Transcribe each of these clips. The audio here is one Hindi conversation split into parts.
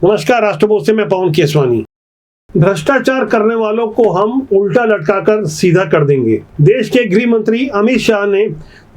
नमस्कार, राष्ट्रबोध से मैं पवन केसवानी। भ्रष्टाचार करने वालों को हम उल्टा लटकाकर सीधा कर देंगे। देश के गृह मंत्री अमित शाह ने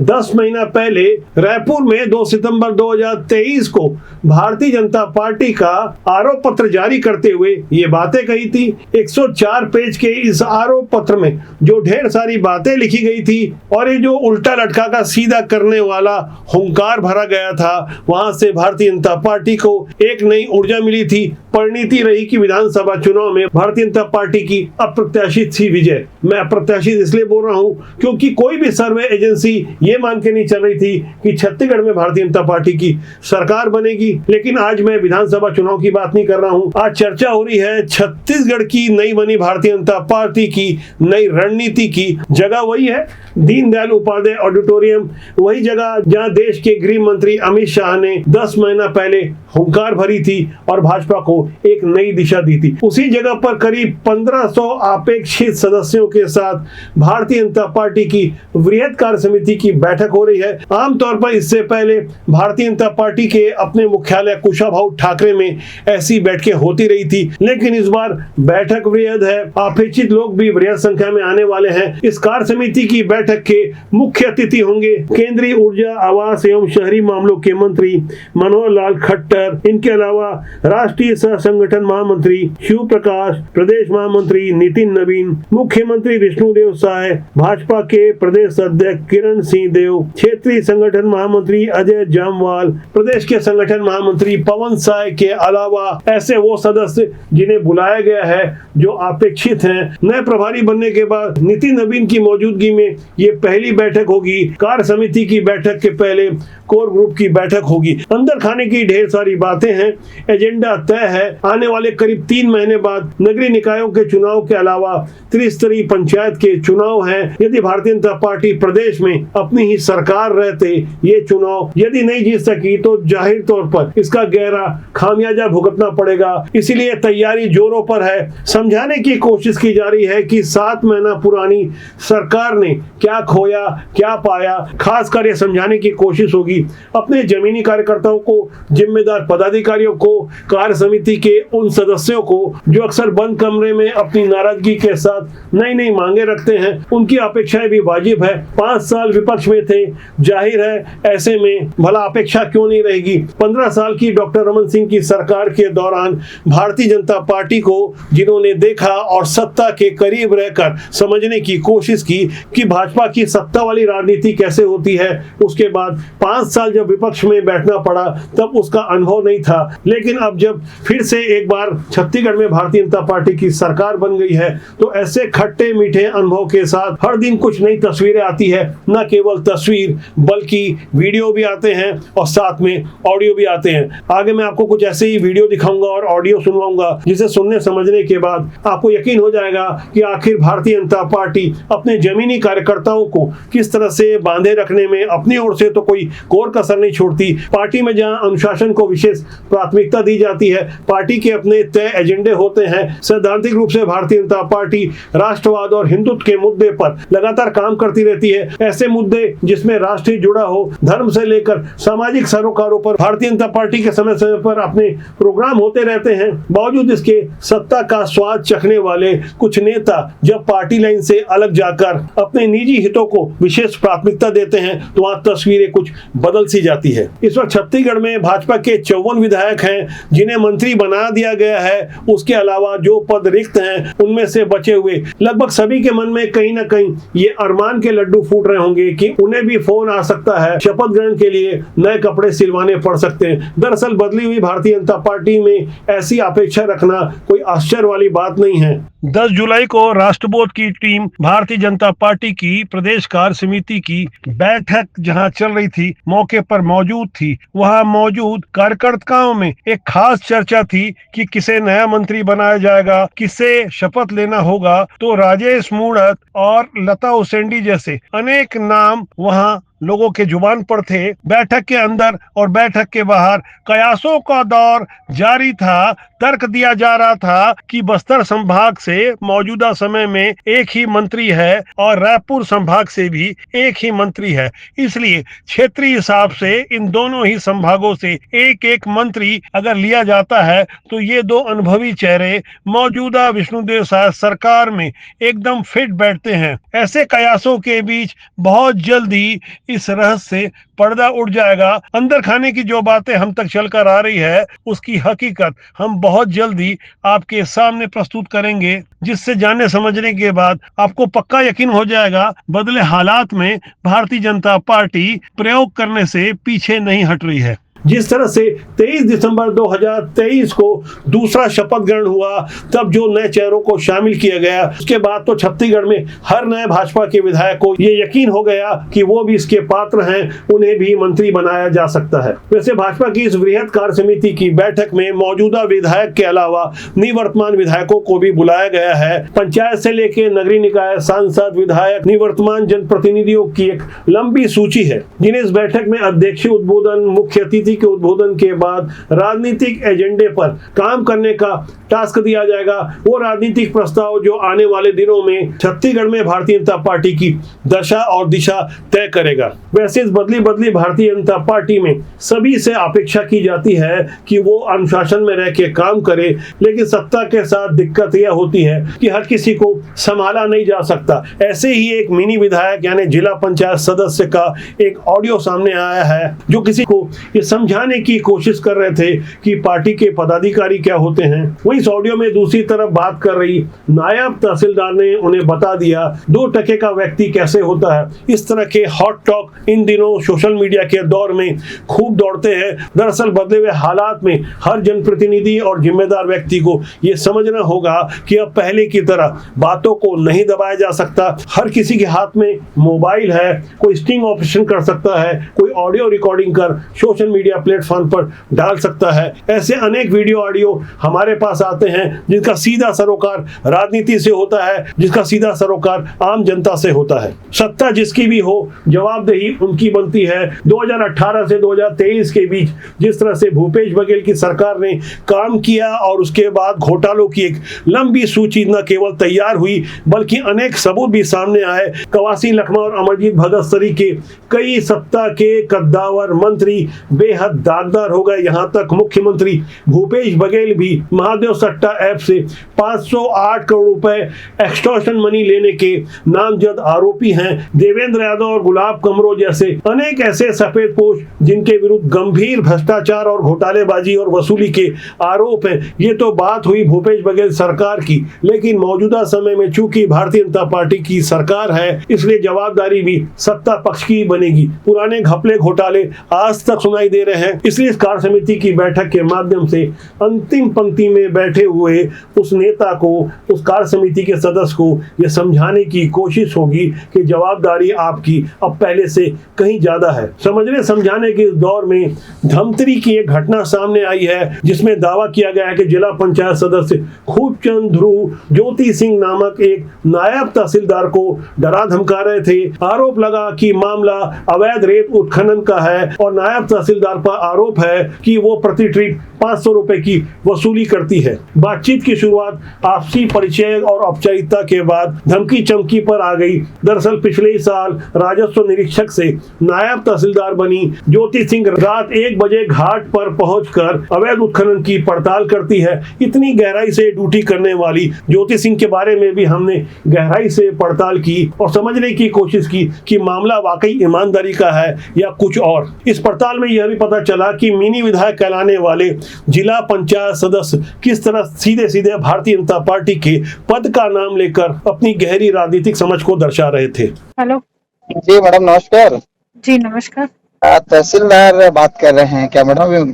10 महीना पहले रायपुर में 2 सितंबर 2023 को भारतीय जनता पार्टी का आरोप पत्र जारी करते हुए ये बातें कही थी। 104 पेज के इस आरोप पत्र में जो ढेर सारी बातें लिखी गई थी और ये जो उल्टा लटका का सीधा करने वाला हुंकार भरा गया था, वहां से भारतीय जनता पार्टी को एक नई ऊर्जा मिली थी। परिणति रही कि विधानसभा चुनाव में भारतीय जनता पार्टी की अप्रत्याशित सी विजय। मैं अप्रत्याशित इसलिए बोल रहा हूं क्योंकि कोई भी सर्वे एजेंसी ये मान के नहीं चल रही थी कि छत्तीसगढ़ में भारतीय जनता पार्टी की सरकार बनेगी। लेकिन आज मैं विधानसभा चुनाव की बात नहीं कर रहा हूं, आज चर्चा हो रही है छत्तीसगढ़ की नई बनी भारतीय जनता पार्टी की नई रणनीति की। जगह वही है, दीनदयाल उपाध्याय ऑडिटोरियम, वही जगह जहां देश के गृह मंत्री अमित शाह ने 10 महीना पहले हुंकार भरी थी और भाजपा को एक नई दिशा दी थी। उसी जगह पर करीब 1500 अपेक्षित सदस्यों के साथ भारतीय जनता पार्टी की वृहद कार्य समिति की बैठक हो रही है। आमतौर पर इससे पहले भारतीय जनता पार्टी के अपने मुख्यालय कुशाभाऊ ठाकरे में ऐसी बैठकें होती रही थी, लेकिन इस बार बैठक वृहद है। अपेक्षित लोग भी वृहद संख्या में आने वाले हैं। इस कार्य समिति की बैठक के मुख्य अतिथि होंगे केंद्रीय ऊर्जा, आवास एवं शहरी मामलों के मंत्री मनोहर लाल खट्टर। इनके अलावा राष्ट्रीय सह संगठन महामंत्री शिव प्रकाश, प्रदेश महामंत्री नितिन नवीन, मुख्यमंत्री विष्णुदेव साय, भाजपा के प्रदेश अध्यक्ष किरण सिंह देव, क्षेत्रीय संगठन महामंत्री अजय जामवाल, प्रदेश के संगठन महामंत्री पवन साय के अलावा ऐसे वो सदस्य जिन्हें बुलाया गया है जो अपेक्षित हैं। नए प्रभारी बनने के बाद नितिन नवीन की मौजूदगी में ये पहली बैठक होगी। कार्य समिति की बैठक के पहले कोर ग्रुप की बैठक होगी। अंदर खाने की ढेर सारी बातें हैं। एजेंडा तय है। आने वाले करीब 3 महीने बाद नगरीय निकायों के चुनाव के अलावा त्रिस्तरीय पंचायत के चुनाव हैं। यदि भारतीय जनता पार्टी प्रदेश में अपनी ही सरकार रहते ये चुनाव यदि नहीं जीत सकी तो जाहिर तौर पर इसका गहरा खामियाजा भुगतना पड़ेगा। इसीलिए तैयारी जोरों पर है। समझाने की कोशिश की जा रही है कि 7 महीना पुरानी सरकार ने क्या खोया, क्या पाया। खासकर ये समझाने की कोशिश होगी अपने जमीनी कार्यकर्ताओं को, जिम्मेदार पदाधिकारियों को, कार्य समिति के उन सदस्यों को जो अक्सर बंद कमरे में अपनी नाराजगी के साथ नई नई मांगे रखते हैं। उनकी अपेक्षाएं भी वाजिब है। 5 साल विपक्ष में थे, जाहिर है ऐसे में भला अपेक्षा क्यों नहीं रहेगी। 15 साल की डॉक्टर रमन सिंह की सरकार के दौरान भारतीय जनता पार्टी को जिन्होंने देखा और सत्ता के करीब रहकर समझने की कोशिश की कि भाजपा की सत्ता वाली राजनीति कैसे होती है, उसके बाद 5 साल जब विपक्ष में बैठना पड़ा तब उसका अनुभव नहीं था। लेकिन अब जब फिर से एक बार छत्तीसगढ़ में भारतीय जनता पार्टी की सरकार बन गई है तो ऐसे खट्टे मीठे अनुभव के साथ हर दिन कुछ नई तस्वीरें आती है। न केवल तस्वीर बल्कि वीडियो भी आते हैं और साथ में ऑडियो भी आते हैं। आगे मैं आपको कुछ ऐसे ही वीडियो दिखाऊंगा और ऑडियो सुनवाऊंगा जिसे सुनने समझने के बाद आपको यकीन हो जाएगा कि आखिर भारतीय जनता पार्टी अपने जमीनी कार्यकर्ताओं को किस तरह से बांधे रखने में अपनी ओर से तो कोई कोर कसर नहीं छोड़ती। पार्टी में जहां अनुशासन को विशेष प्राथमिकता दी जाती है, पार्टी के अपने तय एजेंडे होते हैं। सैद्धांतिक रूप से भारतीय जनता पार्टी राष्ट्रवाद और हिंदुत्व के मुद्दे पर लगातार काम करती रहती है। ऐसे मुद्दे जिसमें राष्ट्र जुड़ा हो, धर्म से लेकर सामाजिक सरोकारों पर भारतीय जनता पार्टी के समय समय पर अपने प्रोग्राम होते रहते हैं। बावजूद इसके सत्ता का स्वाद चखने वाले कुछ नेता जब पार्टी लाइन से अलग जाकर अपने निजी हितों को विशेष प्राथमिकता देते हैं तो वहां तस्वीरें कुछ बदल सी जाती है। इस वक्त छत्तीसगढ़ में भाजपा के 54 विधायक हैं जिन्हें मंत्री बना दिया गया है। उसके अलावा जो पद रिक्त हैं उनमें से बचे हुए लगभग सभी के मन में कहीं ना कहीं ये अरमान के लड्डू फूट रहे होंगे कि उन्हें भी फोन आ सकता है, शपथ ग्रहण के लिए नए कपड़े सिलवाने पड़ सकते हैं। दरअसल बदली हुई भारतीय जनता पार्टी में ऐसी अपेक्षा रखना कोई आश्चर्य वाली बात नहीं है। 10 जुलाई को राष्ट्रबोध की टीम भारतीय जनता पार्टी की प्रदेश कार्य समिति की बैठक जहां चल रही थी मौके पर मौजूद थी। वहां मौजूद कार्यकर्ताओं में एक खास चर्चा थी कि किसे नया मंत्री बनाया जाएगा, किसे शपथ लेना होगा। तो राजेश मूणत और लता उसेंडी जैसे अनेक नाम वहां लोगों के जुबान पर थे। बैठक के अंदर और बैठक के बाहर कयासों का दौर जारी था तर्क दिया जा रहा था कि बस्तर संभाग से मौजूदा समय में एक ही मंत्री है और रायपुर संभाग से भी एक ही मंत्री है, इसलिए क्षेत्रीय हिसाब से इन दोनों ही संभागों से एक एक मंत्री अगर लिया जाता है तो ये दो अनुभवी चेहरे मौजूदा विष्णुदेव साय सरकार में एकदम फिट बैठते हैं। ऐसे कयासों के बीच बहुत जल्दी इस रहस्य से पर्दा उठ जाएगा। अंदर खाने की जो बातें हम तक चलकर आ रही है उसकी हकीकत हम बहुत जल्दी आपके सामने प्रस्तुत करेंगे, जिससे जानने समझने के बाद आपको पक्का यकीन हो जाएगा बदले हालात में भारतीय जनता पार्टी प्रयोग करने से पीछे नहीं हट रही है। जिस तरह से 23 दिसंबर 2023 को दूसरा शपथ ग्रहण हुआ, तब जो नए चेहरों को शामिल किया गया, उसके बाद तो छत्तीसगढ़ में हर नए भाजपा के विधायक को ये यकीन हो गया कि वो भी इसके पात्र हैं, उन्हें भी मंत्री बनाया जा सकता है। वैसे भाजपा की इस वृहद कार्य समिति की बैठक में मौजूदा विधायक के अलावा निवर्तमान विधायकों को भी बुलाया गया है। पंचायत से लेकर नगरीय निकाय, सांसद, विधायक, निवर्तमान जनप्रतिनिधियों की एक लंबी सूची है, जिन्हें इस बैठक में अध्यक्षीय उद्बोधन, मुख्य अतिथि के उद्बोधन के बाद राजनीतिक एजेंडे पर काम करने का टास्क दिया जाएगा। वो राजनीतिक प्रस्ताव जो आने वाले दिनों में छत्तीसगढ़ में भारतीय जनता पार्टी की दशा और दिशा तय करेगा। वैसे इस बदली भारतीय जनता पार्टी में सभी से अपेक्षा की जाती है कि वो अनुशासन में रह के काम करे, लेकिन सत्ता के साथ दिक्कत यह होती है कि हर किसी को संभाला नहीं जा सकता। ऐसे ही एक मिनी विधायक यानी जिला पंचायत सदस्य का एक ऑडियो सामने आया है, जो किसी को ये समझाने की कोशिश कर रहे थे कि पार्टी के पदाधिकारी क्या होते हैं। वहीं इस ऑडियो में दूसरी तरफ बात कर रही नायब तहसीलदार ने उन्हें बता दिया 2 टके का व्यक्ति कैसे होता है। इस तरह के हॉट टॉक इन दिनों सोशल मीडिया के दौर में खूब दौड़ते हैं। दरअसल बदले हुए हालात में हर जनप्रतिनिधि और जिम्मेदार व्यक्ति को यह समझना होगा कि अब पहले की तरह बातों को नहीं दबाया जा सकता। हर किसी के हाथ में मोबाइल है, कोई स्टिंग ऑपरेशन कर सकता है, कोई ऑडियो रिकॉर्डिंग कर सोशल मीडिया प्लेटफॉर्म पर डाल सकता है। ऐसे अनेक वीडियो ऑडियो हमारे पास आते हैं जिनका सीधा सरोकार राजनीति से होता है, जिसका सीधा सरोकार आम जनता से होता है। सत्ता जिसकी भी हो, जवाबदेही उनकी बनती है। 2018 से 2023 के बीच जिस तरह से भूपेश बघेल की सरकार ने काम किया और उसके बाद घोटालों की एक लंबी सूची न केवल तैयार हुई बल्कि अनेक सबूत भी सामने आए। कवासी लखमा और अमरजीत भगत सरी के कई सत्ता के कद्दावर मंत्री बेहद दागदार हो गए। यहां तक मुख्यमंत्री भूपेश बघेल भी महादेव सट्टा ऐप से 508 करोड़ रुपए एक्सटॉर्शन मनी लेने के नामजद आरोपी हैं। देवेंद्र यादव और गुलाब कमरो जैसे अनेक ऐसे सफेद पोश जिनके विरुद्ध गंभीर भ्रष्टाचार और घोटालेबाजी और वसूली के आरोप हैं। ये तो बात हुई भूपेश बघेल सरकार की, लेकिन मौजूदा समय में चूंकि भारतीय जनता पार्टी की सरकार है, इसलिए जवाबदारी भी सत्ता पक्ष की बनेगी। पुराने घपले घोटाले आज तक सुनाई दे रहे हैं, इसलिए इस कार्य समिति की बैठक के माध्यम से अंतिम पंक्ति में बैठे हुए उस नेता को, उस कार्य समिति के सदस्य को यह समझाने की कोशिश होगी कि जवाबदारी आपकी अब पहले से कहीं ज्यादा है। समझने समझाने के इस दौर में धमतरी की एक घटना सामने आई है, जिसमें दावा किया गया है कि जिला पंचायत सदस्य खूबचंद ध्रुव ज्योति सिंह नामक एक नायब तहसीलदार को डरा धमका रहे थे। आरोप लगा कि मामला अवैध रेत उत्खनन का है और नायब तहसीलदार पर आरोप है कि वो प्रति ट्रिप 500 रुपए की वसूली करती है। बातचीत की शुरुआत आपसी परिचय और औपचारिकता के बाद धमकी चमकी पर आ गई। दरअसल पिछले साल राजस्व निरीक्षक से नायब तहसीलदार बनी ज्योति सिंह रात 1 बजे घाट पर पहुंचकर अवैध उत्खनन की पड़ताल करती है। इतनी गहराई से ड्यूटी करने वाली ज्योति सिंह के बारे में भी हमने गहराई से पड़ताल की और समझने की कोशिश की कि मामला वाकई ईमानदारी का है या कुछ और। इस पड़ताल में यह भी पता चला कि मिनी विधायक कहलाने वाले जिला पंचायत सदस्य किस तरह सीधे सीधे भारतीय जनता पार्टी के पद का नाम लेकर अपनी गहरी राजनीतिक समझ को दर्शा रहे थे। हेलो जी मैडम, नमस्कार। जी नमस्कार। तहसीलदार बात कर रहे हैं क्या मैडम?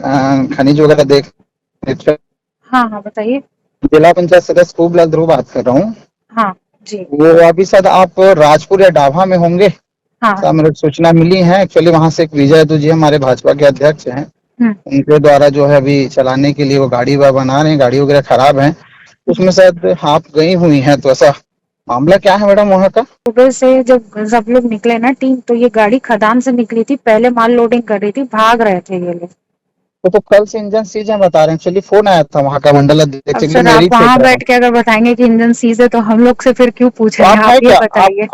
खनिज वगैरह देख? हाँ हाँ बताइए। जिला पंचायत सदस्य खूबलाल ध्रुव बात कर रहा हूँ। हाँ जी। वो अभी शायद आप राजपुर या डाभा में होंगे। हाँ मेरे को सूचना मिली है। एक्चुअली वहाँ से एक विजय यादव जी हमारे भाजपा के अध्यक्ष हैं, उनके द्वारा जो है अभी चलाने के लिए वो गाड़ी बना रहे हैं, गाड़ी वगैरह खराब है, उसमें शायद आप गई हुई हैं। तो ऐसा मामला क्या है मैडम वहाँ का? सुबह से जब सब लोग निकले ना टीम, तो ये गाड़ी खदान से निकली थी, पहले माल लोडिंग कर रही थी, भाग रहे थे ये लोग। तो कल से इंजन सीज हैं बता रहे हैं। एक्चुअली फोन आया था वहाँ का मंडल अध्यक्ष अब के लिए, सर आप मेरी वहाँ check बैठ के अगर बताएंगे कि इंजन सीज है तो हम लोग से फिर क्यों पूछ तो रहे आप हैं, हैं आप ये क्या? बताइए।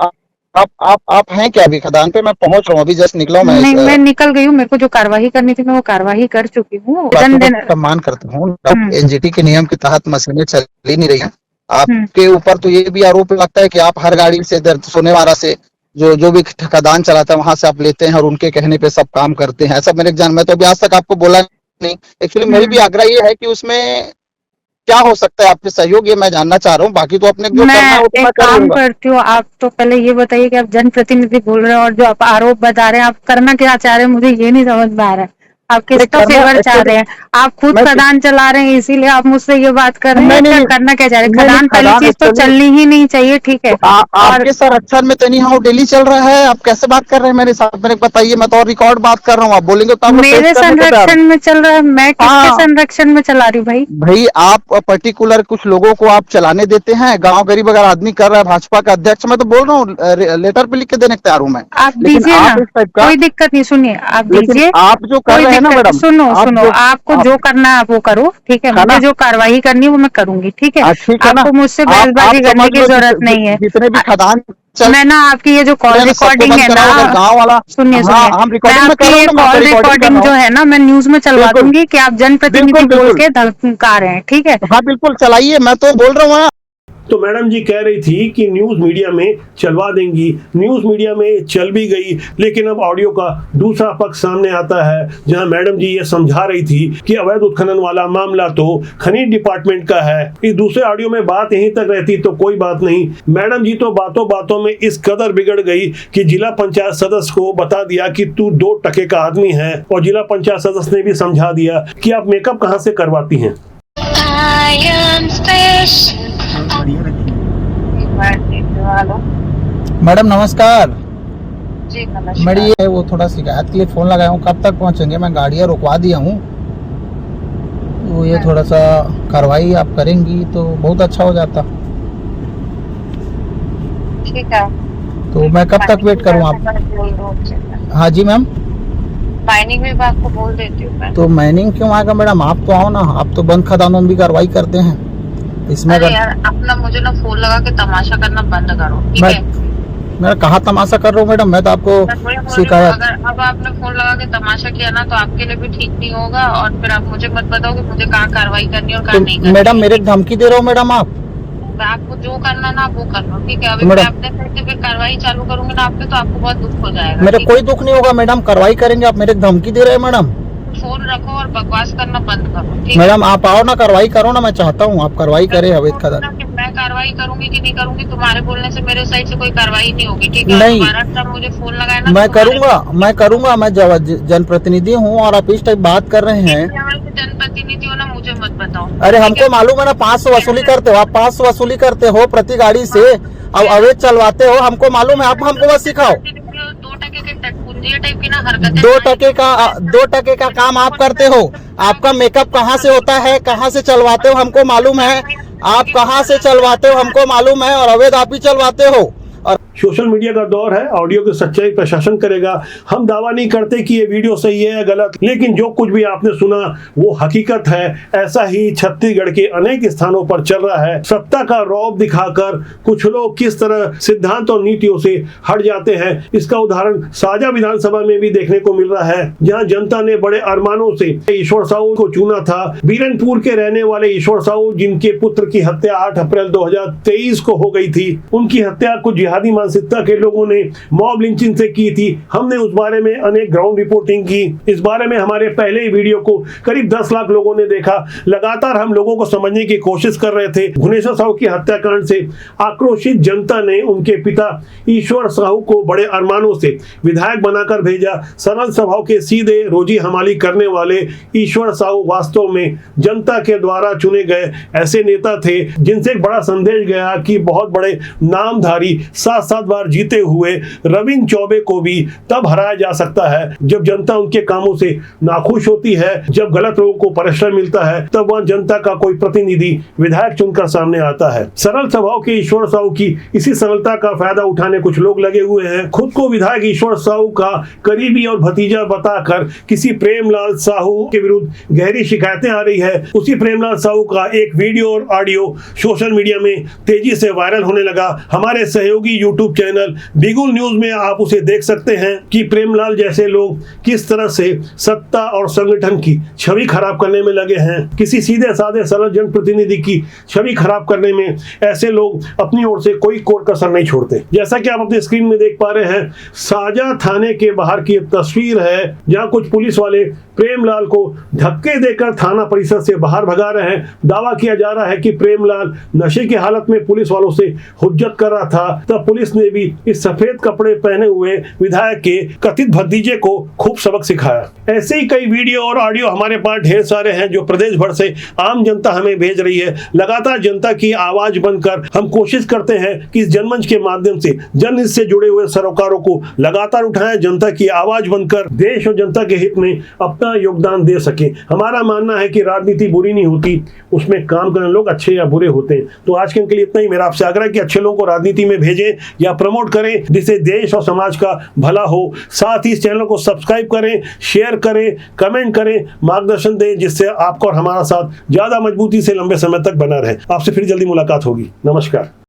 आप हैं क्या? अभी खदान पे मैं पहुंच रहा हूँ, अभी जस्ट निकला हूँ मैं नहीं, मैं निकल गई हूँ, मेरे को जो कार्यवाही करनी थी मैं वो कार्यवाही कर चुकी हूँ। बातों को सम्मान करता हूँ। एनजीटी के नियम के तहत मशीनें चल ही नहीं रही हैं। आपके ऊपर तो ये भी आरोप लगता है कि आप हर गाड़ी से सोनेवाला से जो भी खदान चलाता है वहां से आप लेते हैं और उनके कहने पे सब काम करते हैं। ऐसा मेरे जान, मैं तो अभी आज तक आपको बोला नहीं। एक्चुअली मेरी भी आग्रह ये है कि उसमें क्या हो सकता है आपके सहयोग, ये मैं जानना चाह रहा हूँ। बाकी तो अपने जो करना है वो तो मैं मैं कर काम लूंगा। करती हूँ। आप तो पहले ये बताइए कि आप जनप्रतिनिधि बोल रहे हैं और जो आप आरोप बता रहे हैं आप करना क्या चाह रहे हैं, मुझे ये नहीं समझ में आ रहा है। आप किसका फेवर चाह रहे हैं? आप खुद खदान चला रहे हैं इसीलिए आप मुझसे ये बात कर रहे हैं, क्या करना क्या चाह रहे हैं? खदान पहली चीज तो चलनी ही नहीं चाहिए, ठीक है। आपके संरक्षण में तो नहीं हाँ डेली चल रहा है, आप कैसे बात कर रहे हैं मेरे साथ? मेरे बताइए, मैं तो और रिकॉर्ड बात कर रहा हूँ, आप बोलेंगे तो मेरे संरक्षण में चल रहा है, मैं किसके संरक्षण में चला रही हूँ भाई? भाई आप पर्टिकुलर कुछ लोगों को आप चलाने देते हैं, गांव गरीब अगर आदमी कर रहा है, भाजपा का अध्यक्ष, मैं तो बोल रहा हूँ लेटर पे लिख के देने तैयार हूँ मैं। आप दीजिए ना, कोई दिक्कत नहीं। सुनिए, आप दीजिए, आप जो कर रहे हैं ना मैडम, सुनो, आपको जो करना है आप वो करो, ठीक है। मुझे जो कार्रवाई करनी है वो मैं करूंगी, ठीक है। आपको मुझसे बहसबाजी करने की जरूरत नहीं है। जितने भी खदान मैं ना आपकी ये जो कॉल रिकॉर्डिंग है ना, गाँव वाला, सुनिए, मैं आपकी ये कॉल रिकॉर्डिंग जो है ना मैं न्यूज में चलवा दूंगी कि आप जनप्रतिनिधि बोल के धमका रहे हैं, ठीक है। हाँ बिल्कुल चलाइए, मैं तो बोल रहा हूँ। तो मैडम जी कह रही थी कि न्यूज मीडिया में चलवा देंगी, न्यूज मीडिया में चल भी गई, लेकिन अब ऑडियो का दूसरा पक्ष सामने आता है जहां मैडम जी ये समझा रही थी कि अवैध उत्खनन वाला मामला तो खनिज डिपार्टमेंट का है। इस दूसरे ऑडियो में बात यहीं तक रहती तो कोई बात नहीं, मैडम जी तो बातों बातों में इस कदर बिगड़ गई कि जिला पंचायत सदस्य को बता दिया कि तू 2 टके का आदमी है, और जिला पंचायत सदस्य ने भी समझा दिया कि आप मेकअप कहाँ से करवाती हैं। मैडम नमस्कार जी, मैडम ये वो थोड़ा शिकायत के लिए फोन लगाया हूँ, कब तक पहुँचेंगे? मैं गाड़ियाँ रुकवा दिया हूँ, तो ये थोड़ा सा कार्रवाई आप करेंगी तो बहुत अच्छा हो जाता। ठीक है, तो मैं कब तक वेट करूँ आप? हाँ जी मैम, माइनिंग विभाग को बोल देती हूँ मैं। तो माइनिंग क्यों आएगा मैडम? आप तो आओ ना, आप तो बंद खदानों में भी कार्रवाई करते हैं इसमें। अरे यार, अपना मुझे ना फोन लगा के तमाशा करना बंद करो, ठीक है। मैं कहाँ तमाशा कर रहा हूँ मैडम? मैं तो आपको शिकायत, अगर अब आपने फोन लगा के तमाशा किया ना तो आपके लिए भी ठीक नहीं होगा, और फिर आप मुझे मत बताओ कि मुझे कहाँ कार्रवाई करनी है और कहाँ नहीं करनी। मैडम मेरे धमकी दे रहे हो मैडम आप? आपको जो करना ना वो कर लो, ठीक है। अभी मैं अपने साइड से फिर कार्रवाई चालू करूंगी ना आपके, तो आपको बहुत दुख हो जाएगा। मेरे कोई दुख नहीं होगा मैडम, कार्रवाई करेंगे। आप मेरे धमकी दे रहे हैं मैडम। फोन रखो और बकवास करना बंद करो, ठीक है। मैडम आप आओ ना, कार्रवाई करो ना, मैं चाहता हूँ आप कार्रवाई करें अवैध खदान। मैं कार्रवाई करूंगी कि नहीं करूंगी, तुम्हारे बोलने से मेरे साइड से कोई कार्रवाई नहीं होगी, ठीक है। नहीं, मुझे फोन लगाया ना, मैं करूंगा, मैं जनप्रतिनिधि हूँ और आप इस टाइप बात कर रहे हैं। जनप्रतिनिधि हो ना, मुझे मत बताओ। अरे हमको मालूम है ना, 500 वसूली करते हो आप, 500 वसूली करते हो प्रति गाड़ी से, अब अवैध चलवाते हो, हमको मालूम है। आप हमको बस सिखाओ। 2 टके का काम आप करते हो। आपका मेकअप कहाँ से होता है, कहाँ से चलवाते हो हमको मालूम है। आप कहाँ से चलवाते हो हमको मालूम है, और अवैध आप ही चलवाते हो। और सोशल मीडिया का दौर है, ऑडियो की सच्चाई प्रशासन करेगा। हम दावा नहीं करते कि ये वीडियो सही है या गलत, लेकिन जो कुछ भी आपने सुना वो हकीकत है। ऐसा ही छत्तीसगढ़ के अनेक स्थानों पर चल रहा है। सत्ता का रौब दिखाकर कुछ लोग किस तरह सिद्धांत और नीतियों से हट जाते हैं, इसका उदाहरण साजा विधानसभा में भी देखने को मिल रहा है, जहां जनता ने बड़े अरमानों से ईश्वर साहू को चुना था। बीरनपुर के रहने वाले ईश्वर साहू, जिनके पुत्र की हत्या 8 अप्रैल 2023 को हो गई थी, उनकी हत्या कुछ जिहादी मानसिकता के लोगों ने मॉब लिंचिंग से की थी। हमने उस बारे में अनेक ग्राउंड रिपोर्टिंग की। इस बारे में हमारे पहले ही वीडियो को करीब 10 लाख लोगों ने देखा। लगातार हम लोगों को समझने की कोशिश कर रहे थे। भुवनेश्वर साहू की हत्याकांड से आक्रोशित जनता ने उनके पिता ईश्वर साहू को बड़े अरमानों से विधायक बनाकर भेजा। सरल स्वभाव के सीधे रोजी हमाली करने वाले ईश्वर साहू वास्तव में जनता के द्वारा चुने गए ऐसे नेता थे जिनसे एक बड़ा संदेश गया कि बहुत बड़े नामधारी शासक 7-7 बार जीते हुए रविंद्र चौबे को भी तब हराया जा सकता है जब जनता उनके कामों से नाखुश होती है। जब गलत लोगों को परिश्रम मिलता है तब वह जनता का कोई प्रतिनिधि विधायक चुनकर सामने आता है। सरल स्वभाव के ईश्वर साहू की इसी सरलता का फायदा उठाने कुछ लोग लगे हुए हैं। खुद को विधायक ईश्वर साहू का करीबी और भतीजा बताकर किसी प्रेमलाल साहू के विरुद्ध गहरी शिकायतें आ रही है। उसी प्रेमलाल साहू का एक वीडियो और ऑडियो सोशल मीडिया में तेजी से वायरल होने लगा। हमारे सहयोगी यूट्यूब चैनल बिगुल न्यूज में आप उसे देख सकते हैं कि प्रेमलाल जैसे लोग किस तरह से सत्ता और संगठन की छवि खराब करने में लगे हैं। किसी सीधे साधे सरल जनप्रतिनिधि की छवि खराब करने में ऐसे लोग अपनी ओर से कोई कोर कसर नहीं छोड़ते। जैसा कि आप अपने स्क्रीन में देख पा रहे हैं, साजा थाने के बाहर की तस्वीर है जहां कुछ पुलिस वाले प्रेमलाल को धक्के देकर थाना परिसर से बाहर भगा रहे हैं। दावा किया जा रहा है कि प्रेमलाल नशे की हालत में पुलिस वालों से हुज्जत कर रहा था, तब पुलिस ने भी इस सफेद कपड़े पहने हुए विधायक के कथित भतीजे को खूब सबक सिखाया। ऐसे ही कई वीडियो और ऑडियो हमारे पास ढेर सारे हैं जो प्रदेश भर से आम जनता हमें भेज रही है। लगातार जनता की आवाज बनकर हम कोशिश करते हैं कि इस जनमंच के माध्यम से जनहित से जुड़े हुए सरोकारों को लगातार उठाएं, जनता की आवाज बनकर देश और जनता के हित में अपना योगदान दे सके। हमारा मानना है कि राजनीति बुरी नहीं होती, उसमें काम करने लोग अच्छे या बुरे होते हैं। तो आज के लिए इतना ही। मेरा आपसे आग्रह है कि अच्छे लोगों को राजनीति में भेजें या प्रमोट करें जिससे देश और समाज का भला हो। साथ ही इस चैनल को सब्सक्राइब करें, शेयर करें, कमेंट करें, मार्गदर्शन दें जिससे आपका और हमारा साथ ज्यादा मजबूती से लंबे समय तक बना रहे। आपसे फिर जल्दी मुलाकात होगी। नमस्कार।